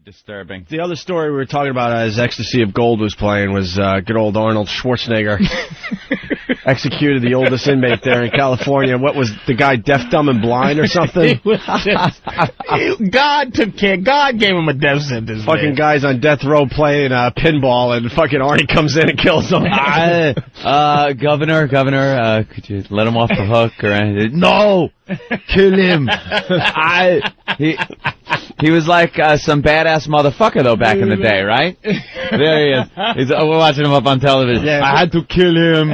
Disturbing. The other story we were talking about as Ecstasy of Gold was playing was good old Arnold Schwarzenegger executed the oldest inmate there in California. What was the guy, deaf, dumb, and blind or something? God took care. God gave him a death sentence. Fucking guys on death row playing pinball, and fucking Arnie comes in and kills them. Governor, could you let him off the hook or anything? No! Kill him! He was like some badass motherfucker, though, back in the day, right? There he is. We're watching him up on television. Yeah. I had to kill him.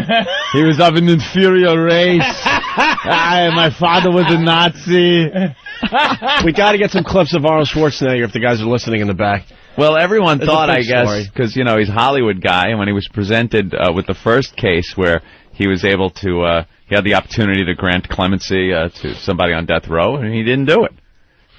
He was of an inferior race. My father was a Nazi. We got to get some clips of Arnold Schwarzenegger if the guys are listening in the back. Well, everyone thought, I guess, because, you know, he's a Hollywood guy, and when he was presented with the first case where he was able to, he had the opportunity to grant clemency to somebody on death row, and he didn't do it.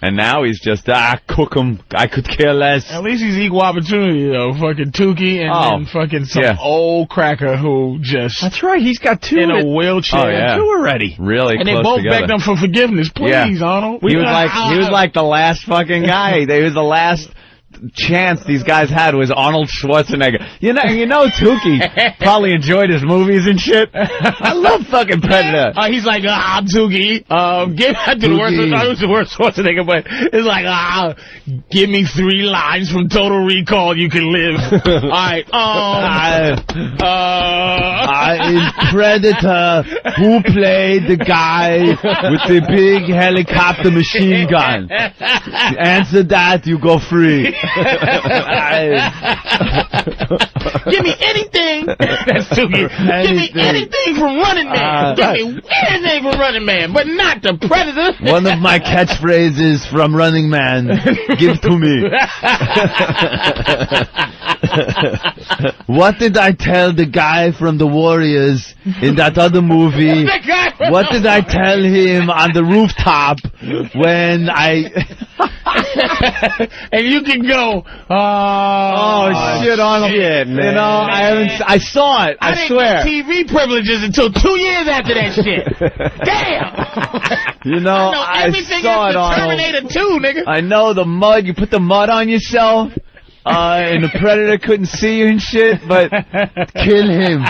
And now he's just, cook him. I could care less. At least he's equal opportunity, though. Fucking Tukey and then fucking some old cracker who just... That's right. He's got two in a wheelchair. Oh, yeah. Two already. Really and close they both together. begged him for forgiveness. Please, Arnold. He was like the last fucking guy. He was the last chance these guys had was Arnold Schwarzenegger. You know Tukey probably enjoyed his movies and shit. I love fucking Predator. He's like, Tukey, I was the worst Schwarzenegger, but it's like, give me 3 lines from Total Recall, you can live. Alright, in Predator, who played the guy with the big helicopter machine gun? Answer that, you go free. Give me anything. That's Tukey. Give me anything from Running Man. Give me anything from Running Man, but not the Predator. One of my catchphrases from Running Man. Give to me. What did I tell the guy from the Warriors in that other movie? What did I tell him on the rooftop when I... And you can go, shit, Arnold. Shit, man. You know, I saw it. I swear. I didn't get TV privileges until 2 years after that shit. Damn. You know, I everything saw it, Arnold. Terminator 2, nigga. I know the mud. You put the mud on yourself, and the Predator couldn't see you and shit. But kill him.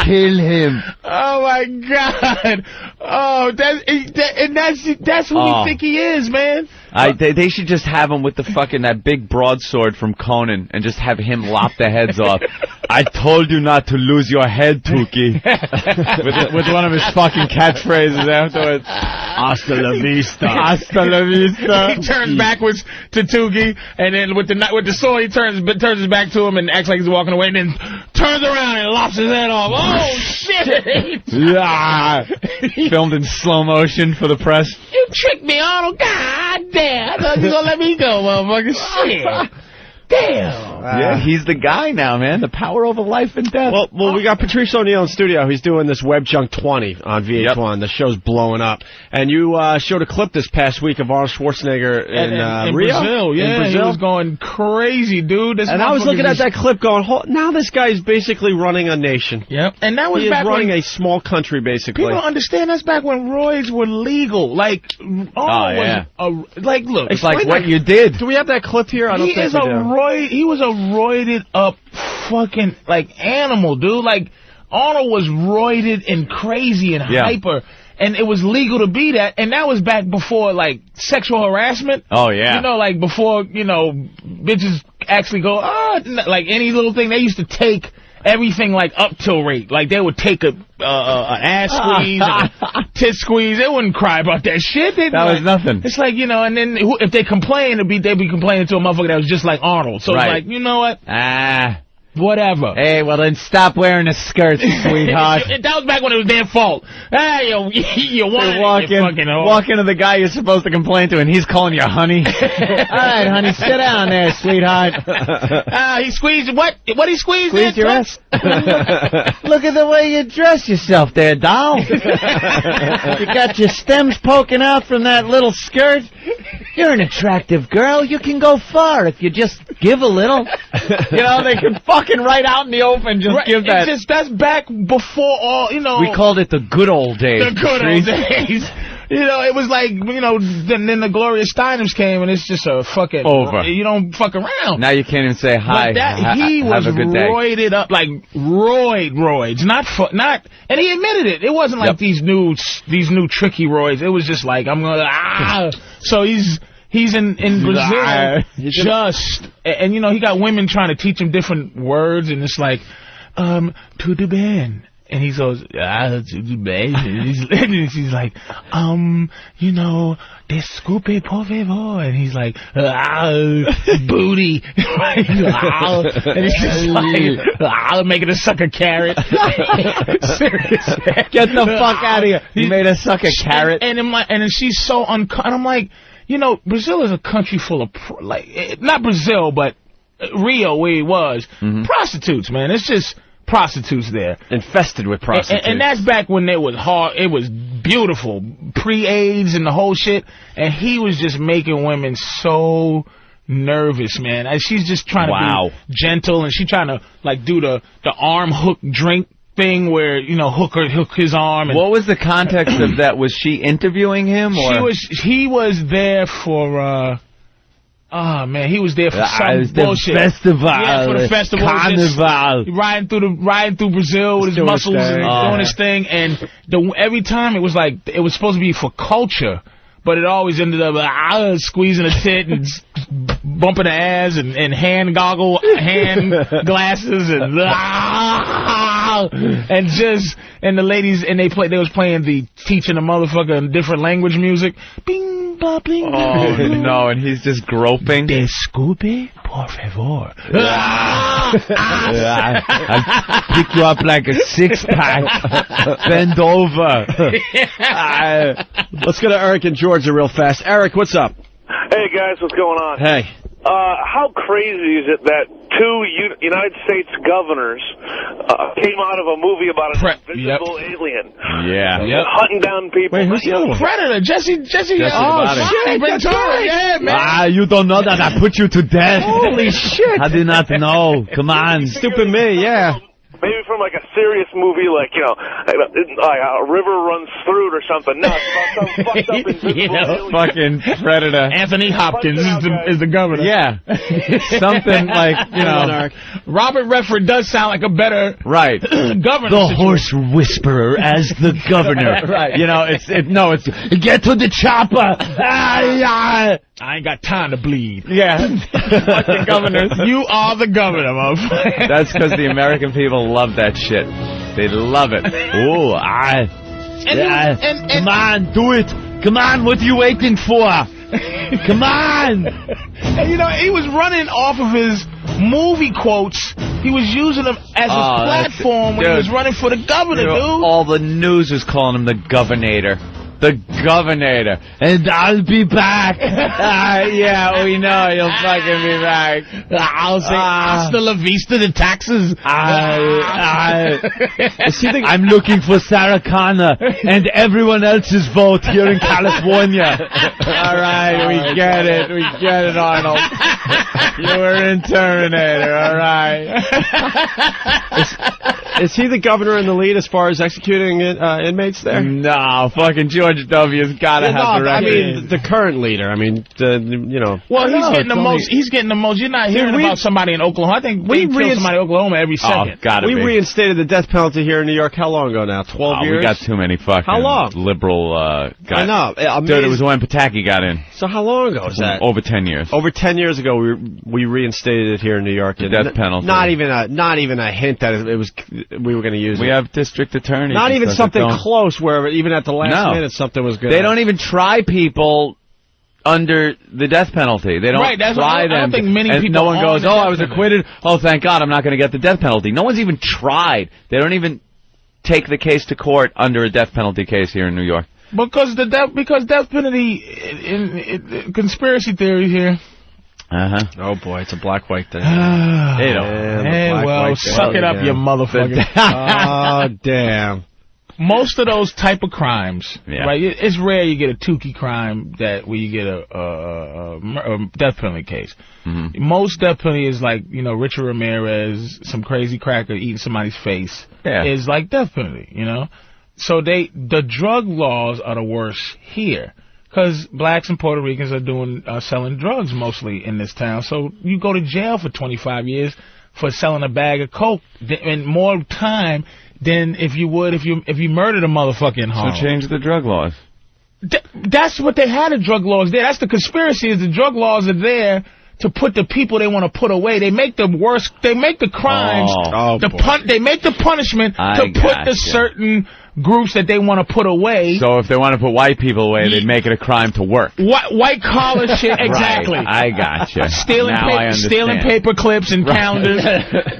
Kill him. Oh my God. Oh, that's who you think he is, man. They should just have him with that big broadsword from Conan and just have him lop the heads off. I told you not to lose your head, Tukey. with one of his fucking catchphrases afterwards. Hasta la vista. Hasta la vista. He turns backwards to Tukey, and then with the sword, he turns his back to him and acts like he's walking away, and then turns around and lops his head off. Oh, shit. Yeah. Filmed in slow motion for the press. You tricked me, Arnold. God damn. I thought you were going to let me go, motherfucker. Shit. Damn. Yeah, he's the guy now, man. The power over life and death. Well, we got Patrice O'Neal in studio. He's doing this Web Junk 20 on VH1. Yep. The show's blowing up. And you showed a clip this past week of Arnold Schwarzenegger in Rio? Brazil. Yeah, in Brazil. He was going crazy, dude. And I was looking at that clip going, now this guy's basically running a nation. Yep. And that was he back is running a small country, basically. People don't understand that's back when roids were legal. Like, look. It's like what you did. Do we have that clip here? I don't think we do. He was a roided up fucking animal, dude. Like Arnold was roided and crazy and hyper, and it was legal to be that. And that was back before sexual harassment. Oh yeah. You know, before bitches actually go any little thing. They used to take everything up till rape. Like they would take an ass squeeze, and a tit squeeze. They wouldn't cry about that shit. That was nothing. It's like, and then if they complain, they'd be complaining to a motherfucker that was just like Arnold. So it's like, you know what? Whatever. Hey, well then stop wearing a skirt, sweetheart. That was back when it was their fault. Hey, you walk into the guy you're supposed to complain to, and he's calling you honey. All right, honey, sit down there, sweetheart. He squeezed what? What he squeezed? Squeezed your ass. Look at the way you dress yourself there, doll. You got your stems poking out from that little skirt. You're an attractive girl. You can go far if you just give a little. They can fucking right out in the open just give that. That's back before all, We called it the good old days. The good old days. You know, it was like, you know, then the Gloria Steinems came, and it's just a fucking... Over. You don't fuck around. Now you can't even say hi. He was have a good day. roided up, like roids, not. And he admitted it. It wasn't like these new tricky roids. It was just like, I'm gonna So he's in Brazil and you know, he got women trying to teach him different words, and it's like tudo bem. And he goes, tudo bem. And he's like, you know, desculpe por favor. And he's like, booty. And he's just like, making a sucker carrot. Seriously. Get the fuck out of here. He made us suck a carrot. And then she's so and I'm like, you know, Brazil is a country full of, not Brazil, but Rio, where he was, prostitutes, man. It's just prostitutes there. Infested with prostitutes. And that's back when it was hard. It was beautiful. Pre-AIDS and the whole shit. And he was just making women so nervous, man. And she's just trying to be gentle, and she's trying to, like, do the arm hook drink thing where, you know, hook his arm. And what was the context of that? Was she interviewing him? Or? He was there for, oh man, he was there for some bullshit. Festival. Yeah, for the festival. Carnival. Riding through Brazil with his muscles and doing his thing. And every time it was like, it was supposed to be for culture, but it always ended up squeezing a tit and bumping the ass and hand glasses and the ladies, and they was playing the teaching a motherfucker in different language music. Bing, blah, bling. Oh no, and he's just groping. Desculpe, por favor. I'll pick you up like a 6-pack. Bend over. Let's go to Eric in Georgia real fast. Eric, what's up? Hey, guys, what's going on? Hey. How crazy is it that two United States governors came out of a movie about an invisible alien? Hunting down people. Wait, who's the other one? Predator. Jesse Ventura. Yeah, man. You don't know that I put you to death. Holy shit. I did not know. Come on. Stupid me, yeah. Maybe from like a serious movie, like, you know, a river runs through it or something. No, it's about some fucked up invisible alien. Fucking Predator. Anthony Hopkins is the governor. Yeah. Something like, you know. Robert Redford does sound like a better governor. The horse whisperer as the governor. Right. You know, it's get to the chopper. I ain't got time to bleed. Yeah. Fucking governors. You are the governor, motherfucker. That's because the American people love that shit. They love it. Ooh, come on, do it. Come on, what are you waiting for? Come on. And, you know, he was running off of his movie quotes. He was using them as his platform when he was running for the governor, dude. All the news was calling him the Governator. The Governator. And I'll be back. Yeah, we know you'll fucking be back. I'll say hasta la vista the taxes. I'm looking for Sarah Connor and everyone else's vote here in California. All right, we get it, Arnold. You were in Terminator, all right. Is he the governor in the lead as far as executing inmates there? No, fucking George W.'s got to have the record. I mean, the current leader. I mean, you know. Well, he's getting the most. He's getting the most. You're not hearing about somebody in Oklahoma. I think we kill somebody in Oklahoma every second. We reinstated the death penalty here in New York. How long ago now? 12 years? We got too many fucking liberal guys. I know. Dude, it was when Pataki got in. So how long ago was that? Over 10 years. Over 10 years ago, we reinstated it here in New York. The death penalty. Not even a hint that we were going to use it. We have district attorneys. Not even something close where even at the last minute something was good. They don't even try people under the death penalty. They don't try them. I don't think many people. No one goes, I was acquitted. Oh, thank God, I'm not going to get the death penalty. No one's even tried. They don't even take the case to court under a death penalty case here in New York. Because death penalty in conspiracy theory here. Oh boy, it's a black-white thing. Hey, suck it up, you motherfucker. Oh damn. Most of those type of crimes, right? It's rare you get a Tukey crime where you get a death penalty case. Mm-hmm. Most death penalty is like, you know, Richard Ramirez, some crazy cracker eating somebody's face. Is like death penalty, you know. So the drug laws are the worst here. Because blacks and Puerto Ricans are selling drugs mostly in this town. So you go to jail for 25 years for selling a bag of coke, and more time than if you would if you murdered a motherfucker in Harlem. So change the drug laws. That's what they had, the drug laws there. That's the conspiracy, is the drug laws are there to put the people they want to put away. They make the worst, they make the crimes, they make the punishment to put the certain groups that they want to put away. So if they want to put white people away, they make it a crime to work. White collar shit, exactly. Right, I gotcha. Stealing paper clips and calendars.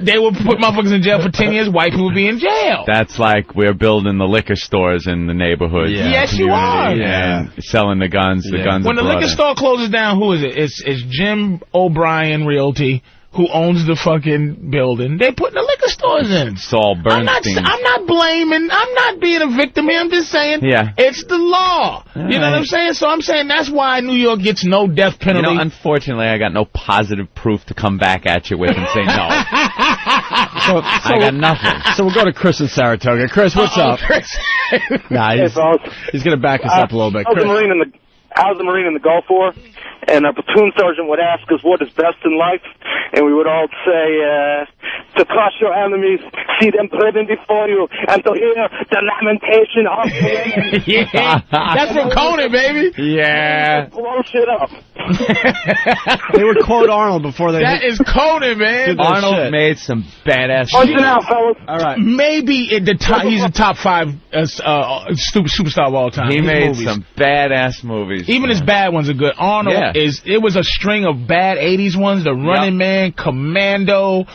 They would put motherfuckers in jail for 10 years. White people would be in jail. That's like we're building the liquor stores in the neighborhood. Yeah. Yes, you are. And selling the guns. The guns. When the liquor store closes down, who is it? It's Jim O'Brien Realty, who owns the fucking building. They putting the liquor stores in. Saul Bernstein. I'm not blaming. I'm not being a victim here. I'm just saying it's the law. You know what I'm saying? So I'm saying that's why New York gets no death penalty. You know, unfortunately, I got no positive proof to come back at you with and say no. So I got nothing. So we'll go to Chris in Saratoga. Chris, what's up? Chris. Nah, he's going to back us up a little bit. I was a Marine in the Gulf War, and our platoon sergeant would ask us what is best in life, and we would all say, to crush your enemies, see them driven before you, and to hear the lamentation of the Yeah, that's from Conan, baby. Yeah. Blow shit up. They would quote Arnold before they... That is Conan, man. Arnold made some badass shit. Now, fellas. All right. Maybe he's a top 5 superstar of all time. He made some badass movies. Even his bad ones are good. Arnold it was a string of bad 80s ones. The Running Man, Commando,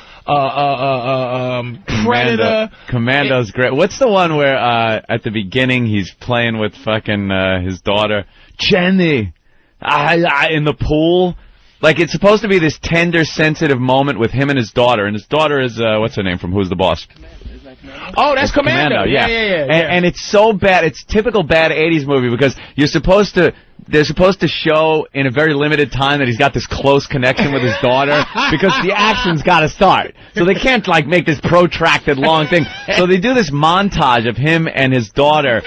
Predator. Commando's great. What's the one where at the beginning he's playing with fucking his daughter, Jenny, in the pool? Like, it's supposed to be this tender, sensitive moment with him and his daughter is, what's her name from Who's the Boss? Oh, that's Commando. Yeah. And it's so bad. It's typical bad 80s movie because they're supposed to show in a very limited time that he's got this close connection with his daughter because the action's got to start. So they can't, like, make this protracted long thing. So they do this montage of him and his daughter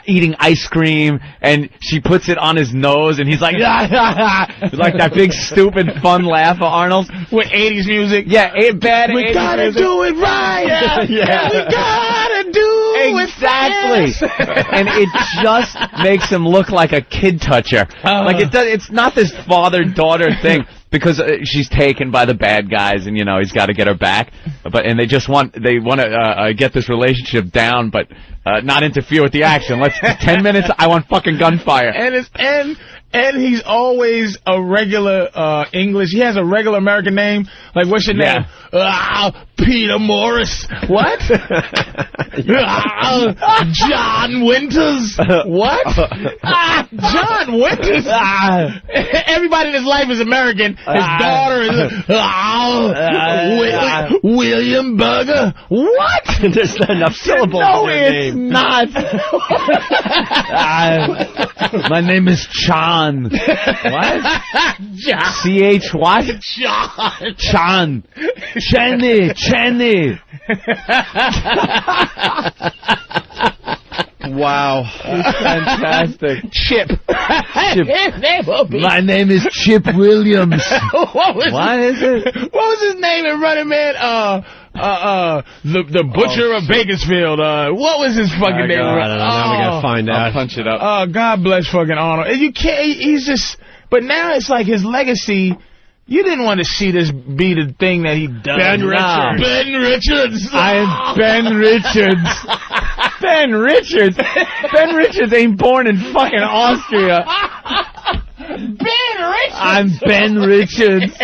eating ice cream, and she puts it on his nose, and he's like, like that big, stupid, fun laugh of Arnold. With 80s music. Yeah, bad 80s music. We gotta do it right. Yeah. We gotta do it exactly. And it just makes him look like a kid toucher. Like it's not this father-daughter thing because she's taken by the bad guys and he's got to get her back. And they want to get this relationship down, but not interfere with the action. 10 minutes. I want fucking gunfire. And he's always a regular English. He has a regular American name. Like, what's your name? Peter Morris. What? John Winters. What? John Winters. Everybody in his life is American. His daughter is William Burger. What? There's not enough syllables in your name. No, it's not. My name is Chan. What? John. C-H what? John. Chan. Chenny. Wow. Fantastic. Chip. My name is Chip Williams. What is it? What was his name in Running Man? The Butcher of Bakersfield. What was his fucking name? I don't know. Now we gotta find out. I'll punch it up. Oh, God bless fucking Arnold. You can't. He's just. But now it's like his legacy. You didn't want to see this be the thing that he does. Ben Richards. Ben Richards. I am Ben Richards. Ben Richards. Ben Richards ain't born in fucking Austria. Ben Richards. I'm Ben Richards.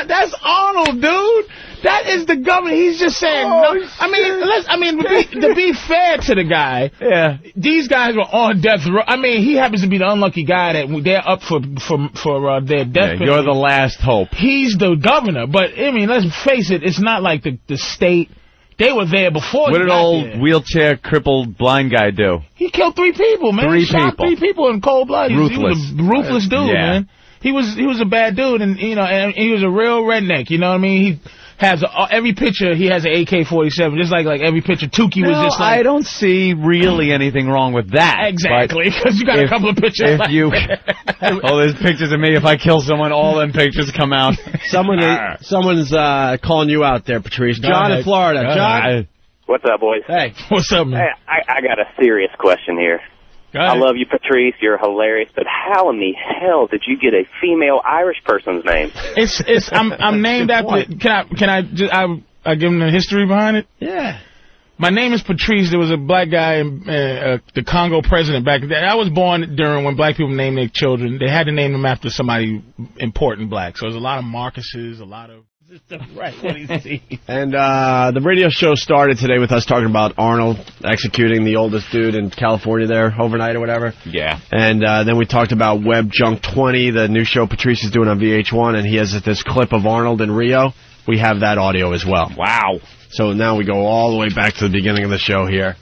That's Arnold, dude. That is the government. He's just saying no. To be fair to the guy, these guys were on death row. I mean, he happens to be the unlucky guy that they're up for their death penalty. You're the last hope. He's the governor, but I mean, let's face it. It's not like the state. They were there before. What did old wheelchair crippled blind guy do? He killed 3 people, man. He shot 3 people in cold blood. He was a ruthless dude, man. He was a bad dude, and he was a real redneck. You know what I mean? He has every picture. He has an AK-47, just like every picture. Tukey was just like. I don't see really anything wrong with that. Exactly, because you got a couple of pictures. There's pictures of me. If I kill someone, all them pictures come out. Someone's calling you out there, Patrice. John in Florida. John. What's up, boys? Hey. What's up, man? Hey, I got a serious question here. I love you, Patrice. You're hilarious. But how in the hell did you get a female Irish person's name? I'm named after. Can I give him the history behind it? Yeah. My name is Patrice. There was a black guy, the Congo president back then. I was born during when black people named their children. They had to name them after somebody important black. So there's a lot of Marcuses, a lot of. Right, what he sees. And the radio show started today with us talking about Arnold executing the oldest dude in California there overnight or whatever. Yeah. And then we talked about Web Junk 20, the new show Patrice is doing on VH1, and he has this clip of Arnold in Rio. We have that audio as well. Wow. So now we go all the way back to the beginning of the show here.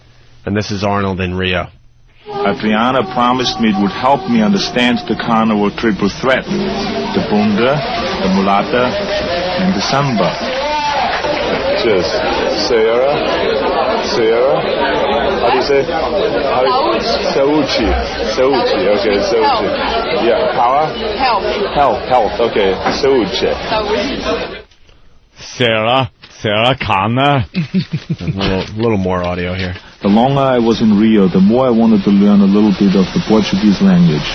And this is Arnold in Rio. Adriana promised me it would help me understand the carnival triple threat. The bunda, the mulata, and the samba. Cheers. Sierra? How do you say? Sauchi. Okay, Sauchi. Yeah, power? Health, okay. Sauchi. Sarah Connor. A little more audio here. The longer I was in Rio, the more I wanted to learn a little bit of the Portuguese language.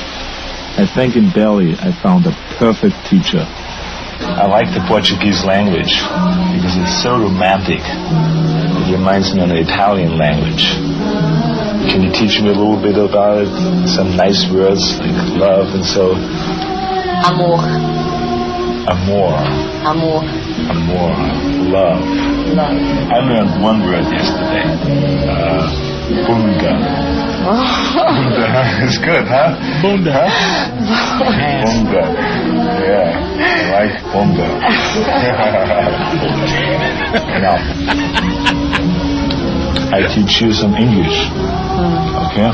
I think in Delhi I found a perfect teacher. I like the Portuguese language because it's so romantic. It reminds me of the Italian language. Can you teach me a little bit about it? Some nice words like love and so. Amor. Love. I learned one word yesterday. Bunga. Bunga. It's good, huh? Bunda. Bunga. Yeah, I like bunga. Now, I teach you some English. Okay?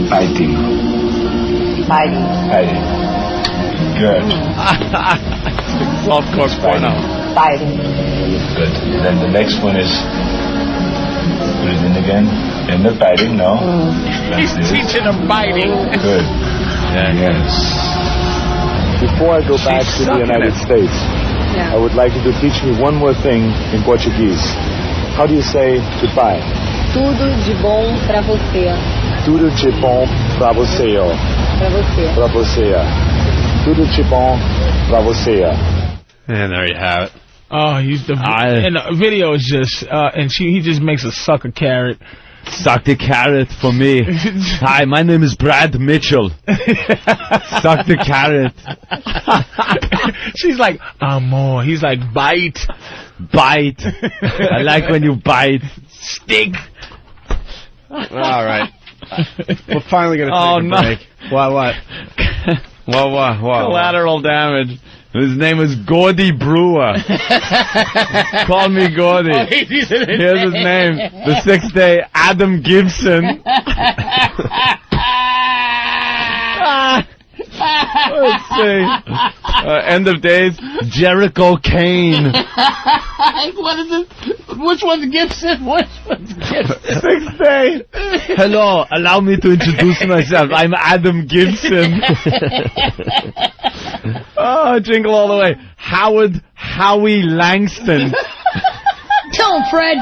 Fighting. Good. Soft course porno. Fighting. Good. Then the next one is, put it in again. In the fighting, no. He's teaching them fighting. Good. Yes. Before I go back to the United States, I would like you to teach me one more thing in Portuguese. How do you say goodbye? Tudo de bom pra você. Tudo de bom pra você. Pra você. Tudo de bom pra você. And there you have it. Oh, and the video is just, and he just makes a sucker carrot. Suck the carrot for me. Hi, my name is Brad Mitchell. Suck the carrot. She's like, amor. He's like, bite. I like when you bite. Stick. All right. We're finally going to take a break. What? What? Collateral damage. His name is Gordy Brewer. Call me Gordy. Here's his name. The 6th day, Adam Gibson. Let's see. End of days, Jericho Kane. What is it? Which one's Gibson? Which one's Gibson? 6th day. Hello, allow me to introduce myself. I'm Adam Gibson. Oh, jingle all the way. Howie Langston. Tell him, Fred.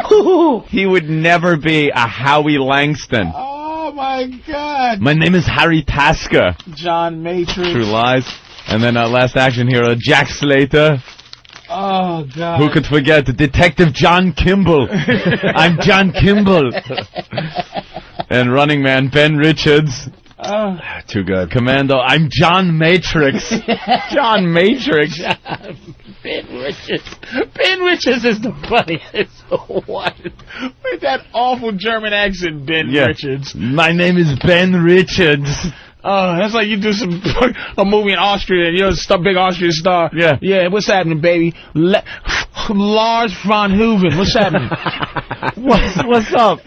He would never be a Howie Langston. Oh, my God. My name is Harry Tasker. John Matrix. True Lies. And then Last Action Hero, Jack Slater. Oh, God. Who could forget? Detective John Kimball. I'm John Kimball. And Running Man, Ben Richards. Oh. Too good. Commando, I'm John Matrix. John Matrix. Ben Richards. Ben Richards is the funniest one. With that awful German accent, Ben Richards. My name is Ben Richards. Oh, that's like you do a movie in Austria and you're a big Austrian star. Yeah. Yeah, what's happening, baby? Lars von Hooven, what's happening? What's up?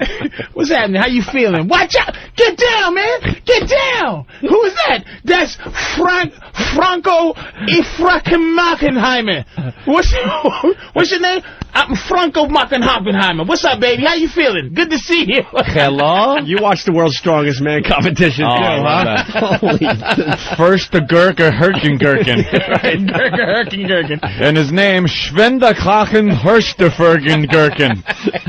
What's happening? How you feeling? Watch out! Get down, man! Get down! Who is that? That's Franco Ifrakenmackenheimer. What's your name? I'm Franco Mackenhoppenheimer. What's up, baby? How you feeling? Good to see you. Hello? You watched the World's Strongest Man competition, too, huh? Holy. First the Gurker Herkengurken. Right, Gurker Herkengurken. And his name, Schwenderkrachen Hersterfergengurken.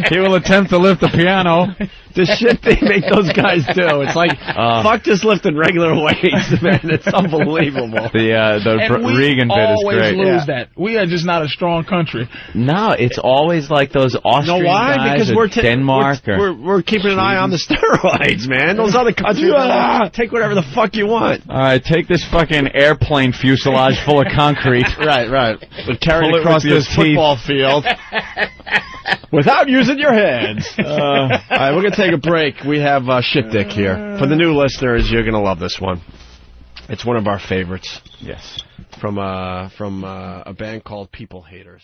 He will attempt to lift the piano. The shit they make those guys do. It's like, fuck just lifting regular weights, man. It's unbelievable. The Regan bit is great. We always lose that. We are just not a strong country. No, it's always like those Austrian guys, because Denmark. We're keeping an eye on the steroids, man. Those other countries, take whatever the fuck you want. All right, take this fucking airplane fuselage full of concrete. Right. But carry it across this football field without using your hands. All right, we're going to take a break. We have Shit Dick here. For the new listeners, you're going to love this one. It's one of our favorites. Yes. From a band called People Haters.